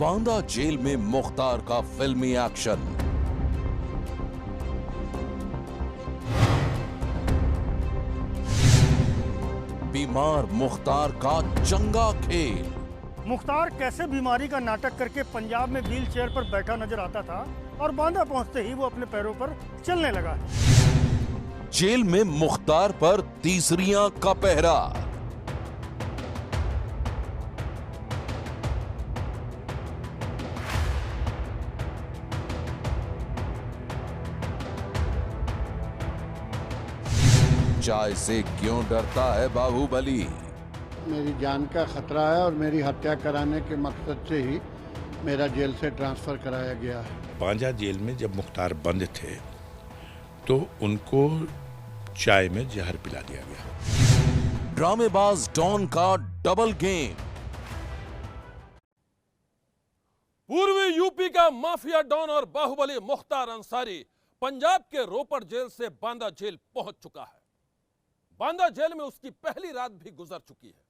Banda jail में मुख्तार का फिल्मी एक्शन। बीमार मुख्तार का चंगा खेल। मुख्तार कैसे बीमारी का नाटक करके पंजाब में व्हील चेयर पर बैठा नजर आता था और बांदा पहुंचते ही वो अपने पैरों पर चलने लगा। जेल में मुख्तार पर तीसरियां का पहरा। चाय से क्यों डरता है बाहुबली? मेरी जान का खतरा है और मेरी हत्या कराने के मकसद से ही मेरा जेल से ट्रांसफर कराया गया है। बांदा जेल में जब मुख्तार बंद थे तो उनको चाय में जहर पिला दिया गया। ड्रामेबाज डॉन का डबल गेम। पूर्वी यूपी का माफिया डॉन और बाहुबली मुख्तार अंसारी पंजाब के रोपड़ जेल से बांदा जेल पहुंच चुका है। बांदा जेल में उसकी पहली रात भी गुजर चुकी है।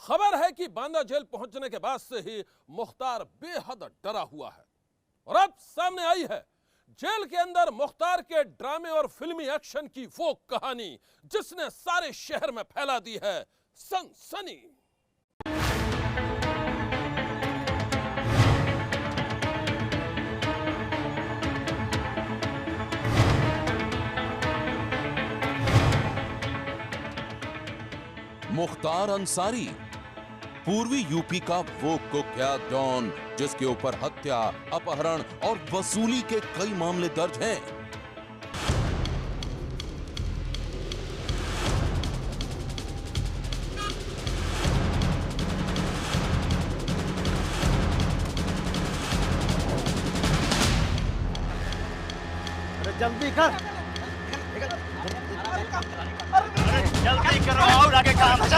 खबर है कि बांदा जेल पहुंचने के बाद से ही मुख्तार बेहद डरा हुआ है और अब सामने आई है जेल के अंदर मुख्तार के ड्रामे और फिल्मी एक्शन की वो कहानी जिसने सारे शहर में फैला दी है सनसनी। मुख्तार अंसारी पूर्वी यूपी का वो कुख्यात डॉन जिसके ऊपर हत्या, अपहरण और वसूली के कई मामले दर्ज हैं। अरे जल्दी कर, जल्दी करो और आगे काम है।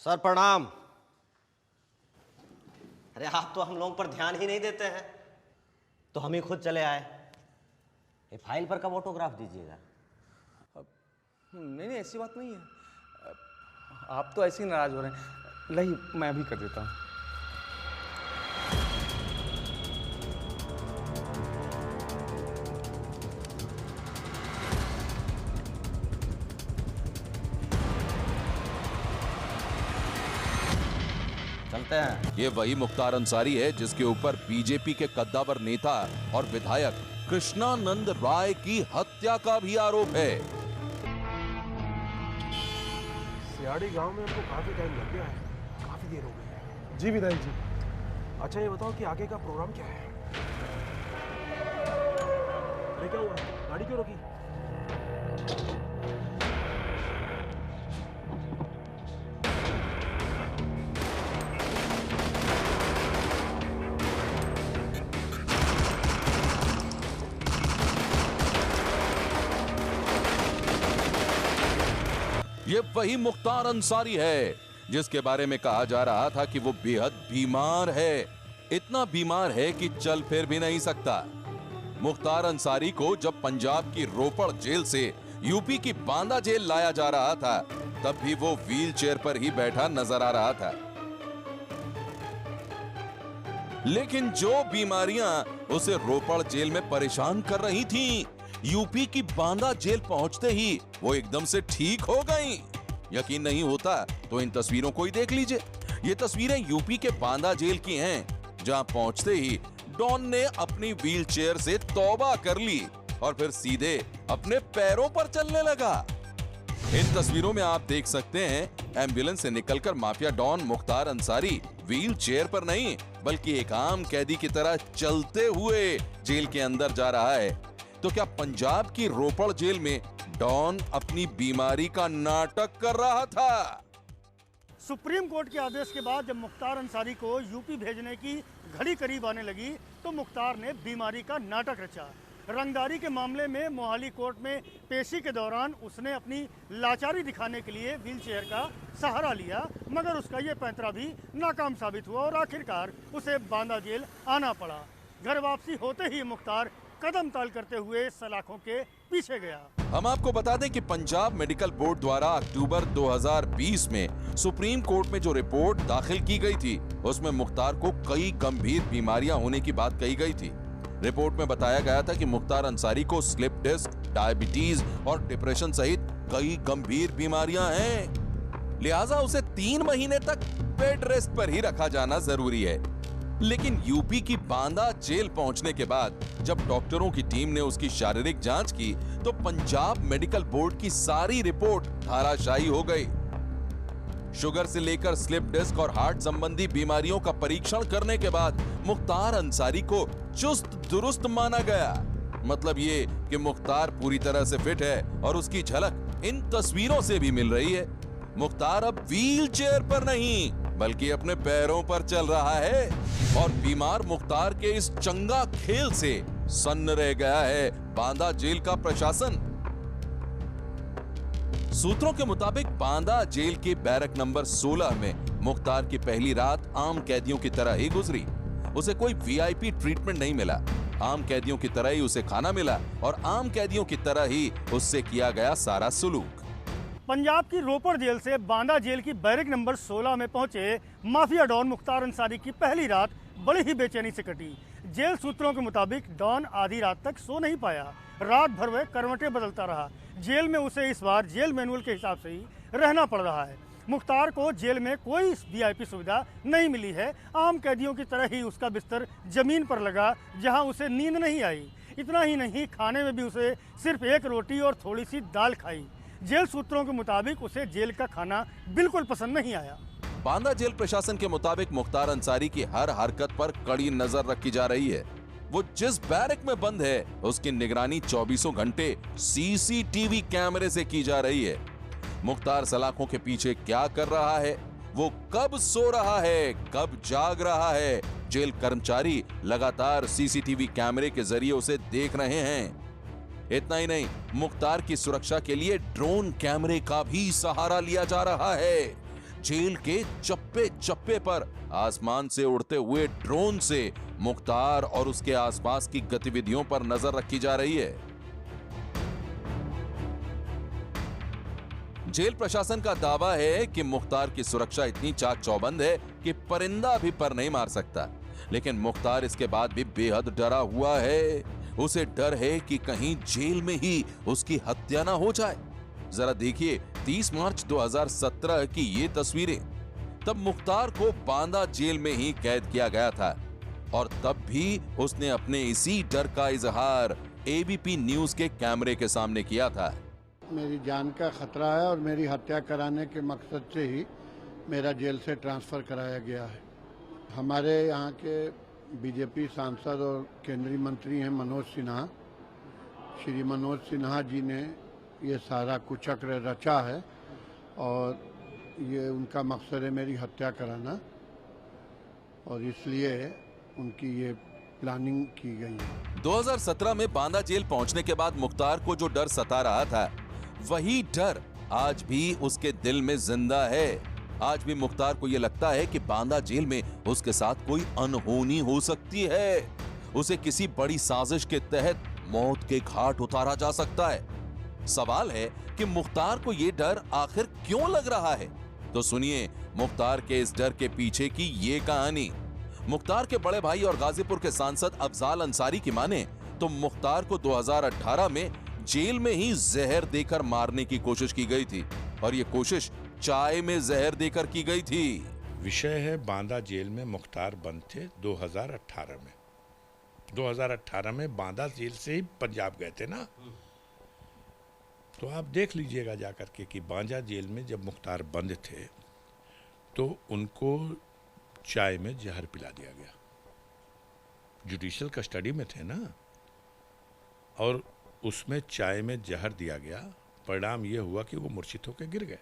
सर प्रणाम। अरे आप तो हम लोगों पर ध्यान ही नहीं देते हैं तो हम ही खुद चले आए। ये फाइल पर कब ऑटोग्राफ दीजिएगा? नहीं ऐसी बात नहीं है। आप तो ऐसे ही नाराज हो रहे हैं। नहीं, मैं अभी कर देता हूँ। चलते हैं। ये वही मुख्तार अंसारी है जिसके ऊपर बीजेपी के कद्दावर नेता और विधायक कृष्णानंद राय की हत्या का भी आरोप है। सियाड़ी गांव में हमको काफी टाइम लग गया है, काफी देर हो गई है। जी विधायक जी। अच्छा ये बताओ कि आगे का प्रोग्राम क्या है? अरे क्या हुआ, गाड़ी क्यों रोकी? ये वही मुख्तार अंसारी है जिसके बारे में कहा जा रहा था कि वो बेहद बीमार है। इतना बीमार है कि चल फिर भी नहीं सकता। मुख्तार अंसारी को जब पंजाब की रोपड़ जेल से यूपी की बांदा जेल लाया जा रहा था तब भी वो व्हील चेयर पर ही बैठा नजर आ रहा था। लेकिन जो बीमारियां उसे रोपड़ जेल में परेशान कर रही थीं, यूपी की बांदा जेल पहुंचते ही वो एकदम से ठीक हो गईं। यकीन नहीं होता तो इन तस्वीरों को ही देख लीजिए। ये तस्वीरें यूपी के बांदा जेल की हैं, जहां पहुंचते ही डॉन ने अपनी व्हील चेयर से तौबा कर ली और फिर सीधे अपने पैरों पर चलने लगा। इन तस्वीरों में आप देख सकते हैं एम्बुलेंस से निकलकर mafia don Mukhtar Ansari wheelchair पर नहीं बल्कि एक आम कैदी की तरह चलते हुए जेल के अंदर जा रहा है। तो क्या पंजाब की रोपड़ जेल में डॉन अपनी बीमारी का नाटक कर रहा था? सुप्रीम कोर्ट के आदेश के बाद जब मुख्तार अंसारी को यूपी भेजने की घड़ी करीब आने लगी तो मुख्तार ने बीमारी का नाटक रचा। रंगदारी के मामले में मोहाली कोर्ट में पेशी के दौरान उसने अपनी लाचारी दिखाने के लिए व्हीलचेयर का सहारा लिया, मगर उसका ये पैंतरा भी नाकाम साबित हुआ और आखिरकार उसे बांदा जेल आना पड़ा। घर वापसी होते ही मुख्तार कदम ताल करते हुए सलाखों के पीछे गया। हम आपको बता दें कि पंजाब मेडिकल बोर्ड द्वारा अक्टूबर 2020 में सुप्रीम कोर्ट में जो रिपोर्ट दाखिल की गई थी, उसमें मुख्तार को कई गंभीर बीमारियां होने की बात कही गई थी। रिपोर्ट में बताया गया था कि मुख्तार अंसारी को स्लिप डिस्क, डायबिटीज और डिप्रेशन सहित कई गंभीर बीमारियां हैं, लिहाजा उसे 3 महीने तक बेड रेस्ट पर ही रखा जाना जरूरी है। लेकिन यूपी की बांदा जेल पहुंचने के बाद जब डॉक्टरों की टीम ने उसकी शारीरिक जांच की तो पंजाब मेडिकल बोर्ड की सारी रिपोर्ट धाराशायी हो गई। शुगर से लेकर स्लिप डिस्क और हार्ट संबंधी बीमारियों का परीक्षण करने के बाद मुख्तार अंसारी को चुस्त दुरुस्त माना गया। मतलब ये कि मुख्तार पूरी तरह से फिट है और उसकी झलक इन तस्वीरों से भी मिल रही है। मुख्तार अब व्हील चेयर पर नहीं बल्कि अपने पैरों पर चल रहा है और बीमार मुख्तार के इस चंगा खेल से सन्न रह गया है बांदा जेल का प्रशासन। सूत्रों के मुताबिक बांदा जेल के बैरक नंबर 16 में मुख्तार की पहली रात आम कैदियों की तरह ही गुजरी। उसे कोई वीआईपी ट्रीटमेंट नहीं मिला, आम कैदियों की तरह ही उसे खाना मिला और आम कैदियों की तरह ही उससे किया गया सारा सुलूक। पंजाब की रोपड़ जेल से बांदा जेल की बैरक नंबर 16 में पहुंचे माफिया डॉन मुख्तार अंसारी की पहली रात बड़ी ही बेचैनी से कटी। जेल सूत्रों के मुताबिक डॉन आधी रात तक सो नहीं पाया, रात भर वह करवटें बदलता रहा। जेल में उसे इस बार जेल मैनुअल के हिसाब से ही रहना पड़ रहा है। मुख्तार को जेल में कोई वीआईपी सुविधा नहीं मिली है, आम कैदियों की तरह ही उसका बिस्तर जमीन पर लगा जहां उसे नींद नहीं आई। इतना ही नहीं, खाने में भी उसे सिर्फ 1 रोटी और थोड़ी सी दाल खाई। जेल सूत्रों के मुताबिक उसे जेल का खाना बिल्कुल पसंद नहीं आया। बांदा जेल प्रशासन के मुताबिक मुख्तार अंसारी की हर हरकत पर कड़ी नजर रखी जा रही है। वो जिस बैरक में बंद है उसकी निगरानी 24 घंटे सीसीटीवी कैमरे से की जा रही है। मुख्तार सलाखों के पीछे क्या कर रहा है, वो कब सो रहा है, कब जाग रहा है, जेल कर्मचारी लगातार सीसीटीवी कैमरे के जरिए उसे देख रहे हैं। इतना ही नहीं, मुख्तार की सुरक्षा के लिए ड्रोन कैमरे का भी सहारा लिया जा रहा है। जेल के चप्पे चप्पे पर आसमान से उड़ते हुए ड्रोन से मुख्तार और उसके आसपास की गतिविधियों पर नजर रखी जा रही है। जेल प्रशासन का दावा है कि मुख्तार की सुरक्षा इतनी चाक चौबंद है कि परिंदा भी पर नहीं मार सकता। लेकिन मुख्तार इसके बाद भी बेहद डरा हुआ है। उसे डर है कि कहीं जेल में ही उसकी हत्या ना हो जाए। जरा देखिए 30 मार्च 2017 की ये तस्वीरें। तब मुख्तार को बांदा जेल में ही कैद किया गया था और तब भी उसने अपने इसी डर का इजहार एबीपी न्यूज के कैमरे के सामने किया था। मेरी जान का खतरा है और मेरी हत्या कराने के मकसद से ही मेरा जेल से ट्रांसफ़र कराया गया है। हमारे यहाँ के बीजेपी सांसद और केंद्रीय मंत्री हैं मनोज सिन्हा। श्री मनोज सिन्हा जी ने ये सारा कुचक्र रचा है और ये उनका मकसद है मेरी हत्या कराना और इसलिए उनकी ये प्लानिंग की गई है। 2017 में बांदा जेल पहुंचने के बाद मुख्तार को जो डर सता रहा था, वही डर आज भी उसके दिल में जिंदा है। आज भी मुख्तार को यह लगता है कि बांदा जेल में उसके साथ कोई अनहोनी हो सकती है। उसे किसी बड़ी साजिश के तहत मौत के घाट उतारा जा सकता है। सवाल है कि मुख्तार को यह डर आखिर क्यों लग रहा है? तो सुनिए मुख्तार के इस डर के पीछे की ये कहानी। मुख्तार के बड़े भाई और गाजीपुर के सांसद अफजाल अंसारी की माने तो मुख्तार को 2018 में जेल में ही जहर देकर मारने की कोशिश की गई थी और ये कोशिश चाय में जहर देकर की गई थी। विषय है बांदा जेल में मुख्तार बंद थे 2018 में। 2018 में बांदा जेल से ही पंजाब गए थे ना, तो आप देख लीजिएगा जाकर के कि बांदा जेल में जब मुख्तार बंद थे तो उनको चाय में जहर पिला दिया गया। जुडिशियल कस्टडी में थे ना, और उसमें चाय में जहर दिया गया। परिणाम यह हुआ कि वो मूर्छित होकर गिर गए।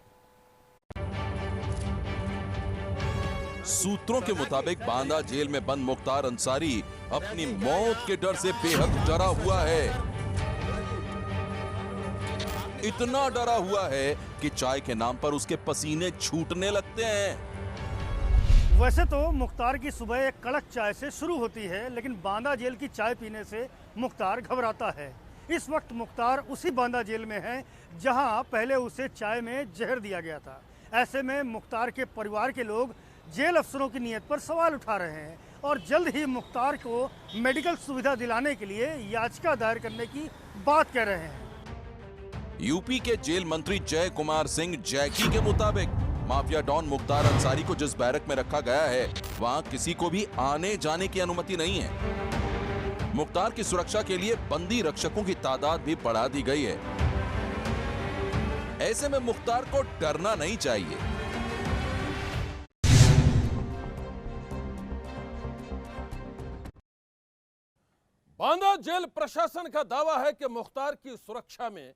सूत्रों के मुताबिक बांदा जेल में बंद मुख्तार अंसारी अपनी मौत के डर से बेहद डरा हुआ है। इतना डरा हुआ है कि चाय के नाम पर उसके पसीने छूटने लगते हैं। वैसे तो मुख्तार की सुबह एक कड़क चाय से शुरू होती है, लेकिन बांदा जेल की चाय पीने से मुख्तार घबराता है। इस वक्त मुख्तार उसी बांदा जेल में है जहां पहले उसे चाय में जहर दिया गया था। ऐसे में मुख्तार के परिवार के लोग जेल अफसरों की नीयत पर सवाल उठा रहे हैं और जल्द ही मुख्तार को मेडिकल सुविधा दिलाने के लिए याचिका दायर करने की बात कह रहे हैं। यूपी के जेल मंत्री जय कुमार सिंह जैकी के मुताबिक माफिया डॉन मुख्तार अंसारी को जिस बैरक में रखा गया है वहां किसी को भी आने जाने की अनुमति नहीं है। मुख्तार की सुरक्षा के लिए बंदी रक्षकों की तादाद भी बढ़ा दी गई है। ऐसे में मुख्तार को डरना नहीं चाहिए। बांदा जेल प्रशासन का दावा है कि मुख्तार की सुरक्षा में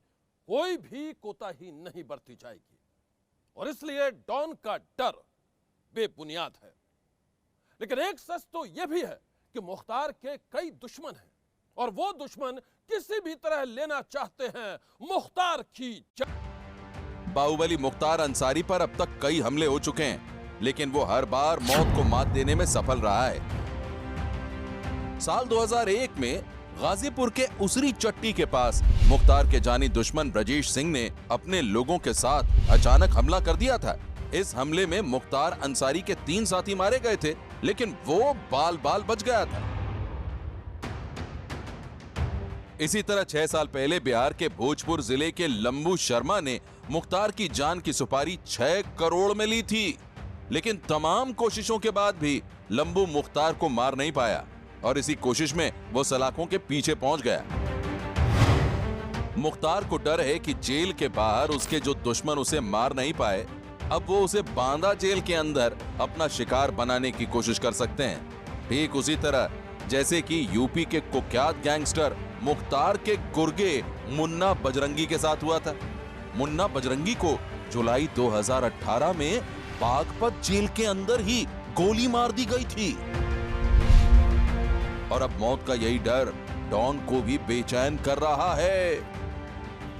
कोई भी कोताही नहीं बरती जाएगी और इसलिए डॉन का डर बेबुनियाद है। लेकिन एक सच तो यह भी है कि मुख्तार के कई दुश्मन हैं और वो दुश्मन किसी भी तरह लेना चाहते हैं मुख्तार की जान। बाहुबली मुख्तार अंसारी पर अब तक कई हमले हो चुके हैं, लेकिन वो हर बार मौत को मात देने में सफल रहा है। साल 2001 में गाजीपुर के उसरी चट्टी के पास मुख्तार के जानी दुश्मन ब्रजेश सिंह ने अपने लोगों के साथ अचानक हमला कर दिया था। इस हमले में मुख्तार अंसारी के 3 साथी मारे गए थे, लेकिन वो बाल बाल बच गया था। इसी तरह 6 साल पहले बिहार के भोजपुर जिले के लंबू शर्मा ने मुख्तार की जान की सुपारी 6 करोड़ में ली थी, लेकिन तमाम कोशिशों के बाद भी लंबू मुख्तार को मार नहीं पाया और इसी कोशिश में वो सलाखों के पीछे पहुंच गया। मुख्तार को डर है कि जेल के बाहर उसके जो दुश्मन उसे मार नहीं पाए, अब वो उसे बांदा जेल के अंदर अपना शिकार बनाने की कोशिश कर सकते हैं। ठीक उसी तरह जैसे कि यूपी के कुख्यात गैंगस्टर मुख्तार के गुर्गे मुन्ना बजरंगी के साथ हुआ था। मुन्ना बजरंगी को जुलाई 2018 में बागपत जेल के अंदर ही गोली मार दी गई थी और अब मौत का यही डर डॉन को भी बेचैन कर रहा है।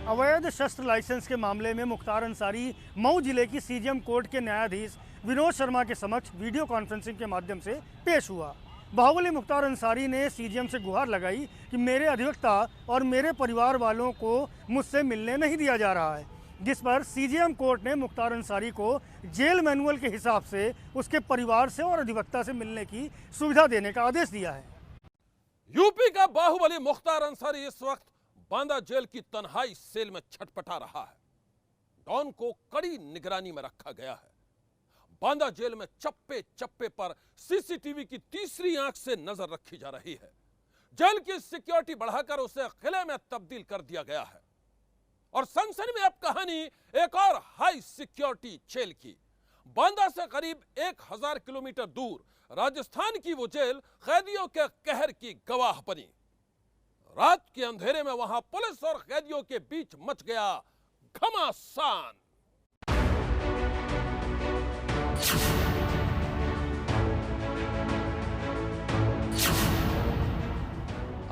अवैध शस्त्र लाइसेंस के मामले में मुख्तार अंसारी मऊ जिले की सीजीएम कोर्ट के न्यायाधीश विनोद शर्मा के समक्ष वीडियो कॉन्फ्रेंसिंग के माध्यम से पेश हुआ। बाहुबली मुख्तार अंसारी ने सीजीएम से गुहार लगाई कि मेरे अधिवक्ता और मेरे परिवार वालों को मुझसे मिलने नहीं दिया जा रहा है, जिस पर सीजीएम कोर्ट ने मुख्तार अंसारी को जेल मैनुअल के हिसाब से उसके परिवार से और अधिवक्ता से मिलने की सुविधा देने का आदेश दिया है। यूपी का बाहुबली मुख्तार अंसारी इस वक्त बांदा जेल की तन्हाई सेल में छटपटा रहा है। डॉन को कड़ी निगरानी में रखा गया है। बांदा जेल में चप्पे चप्पे पर सीसीटीवी की तीसरी आंख से नजर रखी जा रही है। जेल की सिक्योरिटी बढ़ाकर उसे किले में तब्दील कर दिया गया है और सनसनी में अब कहानी एक और हाई सिक्योरिटी जेल की। बांदा से करीब 1000 किलोमीटर दूर राजस्थान की वो जेल कैदियों के कहर की गवाह बनी। रात के अंधेरे में वहां पुलिस और कैदियों के बीच मच गया घमासान।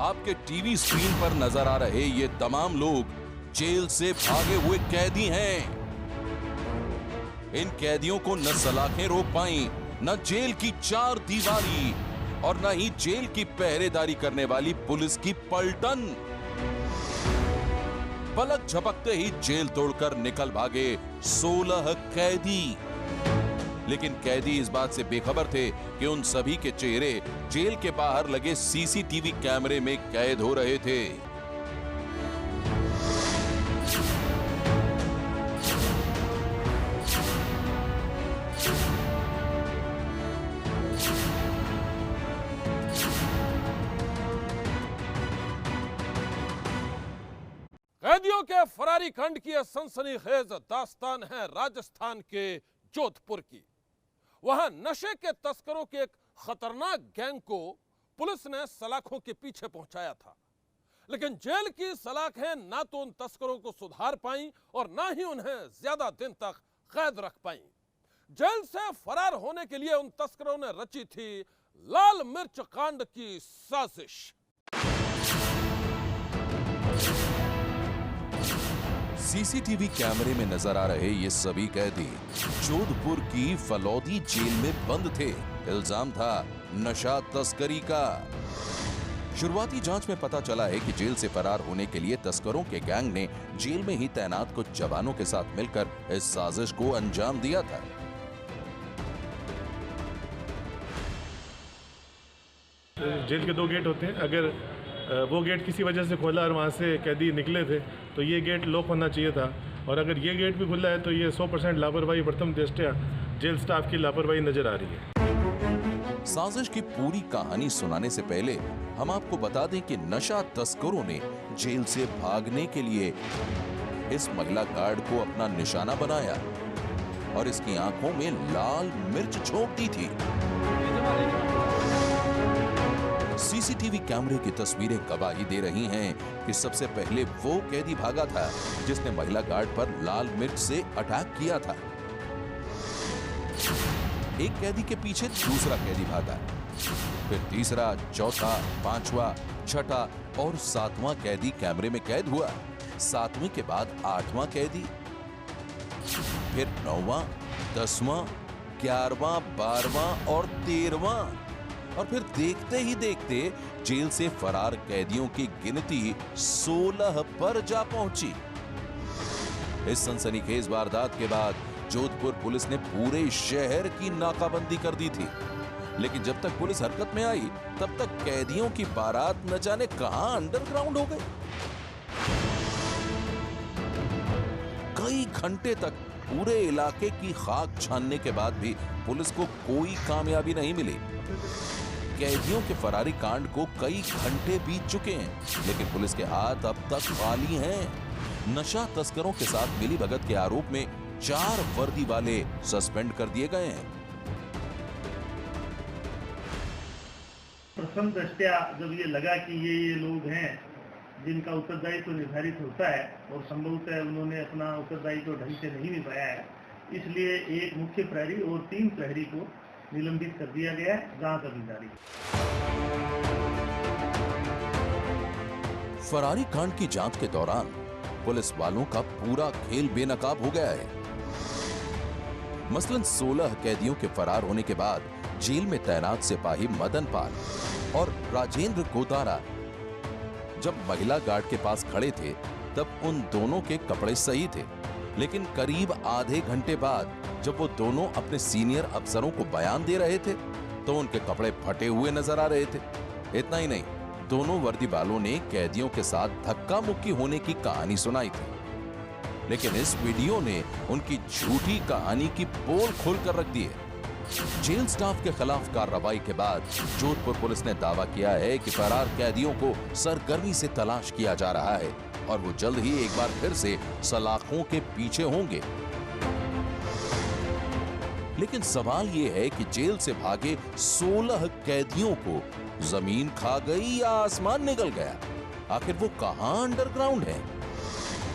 आपके टीवी स्क्रीन पर नजर आ रहे ये तमाम लोग जेल से भागे हुए कैदी हैं। इन कैदियों को न सलाखें रोक पाई, न जेल की 4 दीवारी और न ही जेल की पहरेदारी करने वाली पुलिस की पलटन। पलक झपकते ही जेल तोड़कर निकल भागे 16 कैदी। लेकिन कैदी इस बात से बेखबर थे कि उन सभी के चेहरे जेल के बाहर लगे सीसीटीवी कैमरे में कैद हो रहे थे। कैदियों के फरारी खंड की यह सनसनीखेज दास्तान है राजस्थान के जोधपुर की। वहां नशे के तस्करों के एक खतरनाक गैंग को पुलिस ने सलाखों के पीछे पहुंचाया था, लेकिन जेल की सलाखें ना तो उन तस्करों को सुधार पाई और ना ही उन्हें ज्यादा दिन तक कैद रख पाई। जेल से फरार होने के लिए उन तस्करों ने रची थी लाल मिर्च कांड की साजिश। सीसीटीवी कैमरे में नजर आ रहे ये सभी कैदी जोधपुर की फलौदी जेल में बंद थे। इल्जाम था नशा तस्करी का। शुरुआती जांच में पता चला है कि जेल से फरार होने के लिए तस्करों के गैंग ने जेल में ही तैनात कुछ जवानों के साथ मिलकर इस साजिश को अंजाम दिया था। जेल के 2 गेट होते हैं। अगर वो गेट किसी वजह से खोला और वहाँ से कैदी निकले थे तो ये गेट लॉक होना चाहिए था, और अगर ये गेट भी खुला है तो ये 100% लापरवाही, प्रथम दृष्टया जेल स्टाफ की लापरवाही नजर आ रही है। साजिश की पूरी कहानी सुनाने से पहले हम आपको बता दें कि नशा तस्करों ने जेल से भागने के लिए इस महिला गार्ड को अपना निशाना बनाया और इसकी आंखों में लाल मिर्च झोंक दी थी। सीसीटीवी कैमरे की तस्वीरें गवाही दे रही हैं कि सबसे पहले वो कैदी भागा था जिसने महिला गार्ड पर लाल मिर्च से अटैक किया था। एक कैदी के पीछे दूसरा कैदी भागा, फिर तीसरा, चौथा, पांचवा, छठा और 7वां कैदी कैमरे में कैद हुआ। 7वें के बाद 8वां कैदी, फिर 9वां, 10वां, 11वां, 12वां और 13वां, और फिर देखते ही देखते जेल से फरार कैदियों की गिनती 16 पर जा पहुंची। इस सनसनीखेज वारदात के बाद जोधपुर पुलिस ने पूरे शहर की नाकाबंदी कर दी थी, लेकिन जब तक पुलिस हरकत में आई तब तक कैदियों की बारात न जाने कहां अंडरग्राउंड हो गई। कई घंटे तक पूरे इलाके की खाक छानने के बाद भी पुलिस को कोई कामयाबी नहीं मिली। कैदियों के फरारी कांड को कई घंटे बीत चुके हैं, लेकिन पुलिस के हाथ अब तक खाली हैं। नशा तस्करों के साथ मिलीभगत के आरोप में 4 वर्दी वाले सस्पेंड कर दिए गए हैं। प्रथम दृष्टया जब ये लगा कि ये लोग हैं जिनका उत्तरदायित्व निर्धारित होता है और संभवतः उन्होंने अपना उत्तरदायित्व ढंग से नहीं निभाया है, इसलिए एक मुख्य प्रहरी और 3 प्रहरी को निलंबित कर दिया गया है। जांच अभी जारी। फरारी कांड की जांच के दौरान पुलिस वालों का पूरा खेल बेनकाब हो गया है। मसलन 16 कैदियों के फरार होने के बाद जेल में तैनात सिपाही मदन पाल और राजेंद्र गोदारा जब महिला गार्ड के पास खड़े थे तब उन दोनों के कपड़े सही थे, लेकिन करीब आधे घंटे बाद जब वो दोनों अपने सीनियर अफसरों को बयान दे रहे थे तो उनके कपड़े फटे हुए नजर आ रहे थे। इतना ही नहीं, दोनों वर्दी वालों ने कैदियों के साथ धक्का मुक्की होने की कहानी सुनाई थी, लेकिन इस वीडियो ने उनकी झूठी कहानी की पोल खोलकर रख दी है। जेल स्टाफ के खिलाफ कार्रवाई के बाद जोधपुर पुलिस ने दावा किया है कि फरार कैदियों को सरगर्मी से तलाश किया जा रहा है और वो जल्द ही एक बार फिर से सलाखों के पीछे होंगे। लेकिन सवाल ये है कि जेल से भागे 16 कैदियों को जमीन खा गई या आसमान निगल गया? आखिर वो कहां अंडरग्राउंड है?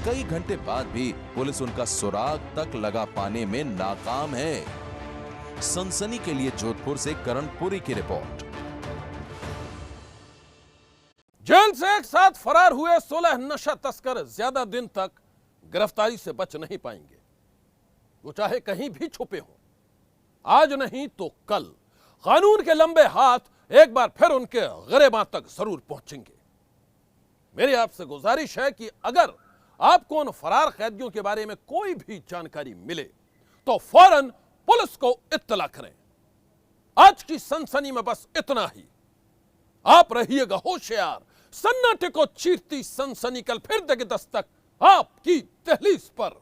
कई घंटे बाद भी पुलिस उनका सुराग तक लगा पाने में नाकाम है। सनसनी के लिए जोधपुर से करणपुरी की रिपोर्ट। जेल से एक साथ फरार हुए 16 नशा तस्कर ज्यादा दिन तक गिरफ्तारी से बच नहीं पाएंगे। वो चाहे कहीं भी छुपे हों, आज नहीं तो कल कानून के लंबे हाथ एक बार फिर उनके गिरेबां तक जरूर पहुंचेंगे। मेरी आपसे गुजारिश है कि अगर आपको उन फरार कैदियों के बारे में कोई भी जानकारी मिले तो फौरन पुलिस को इत्तला करें। आज की सनसनी में बस इतना ही। आप रहिएगा होशियार। सन्नाटे को चीरती सनसनी कल फिर देगी दस्तक आपकी दहलीज पर।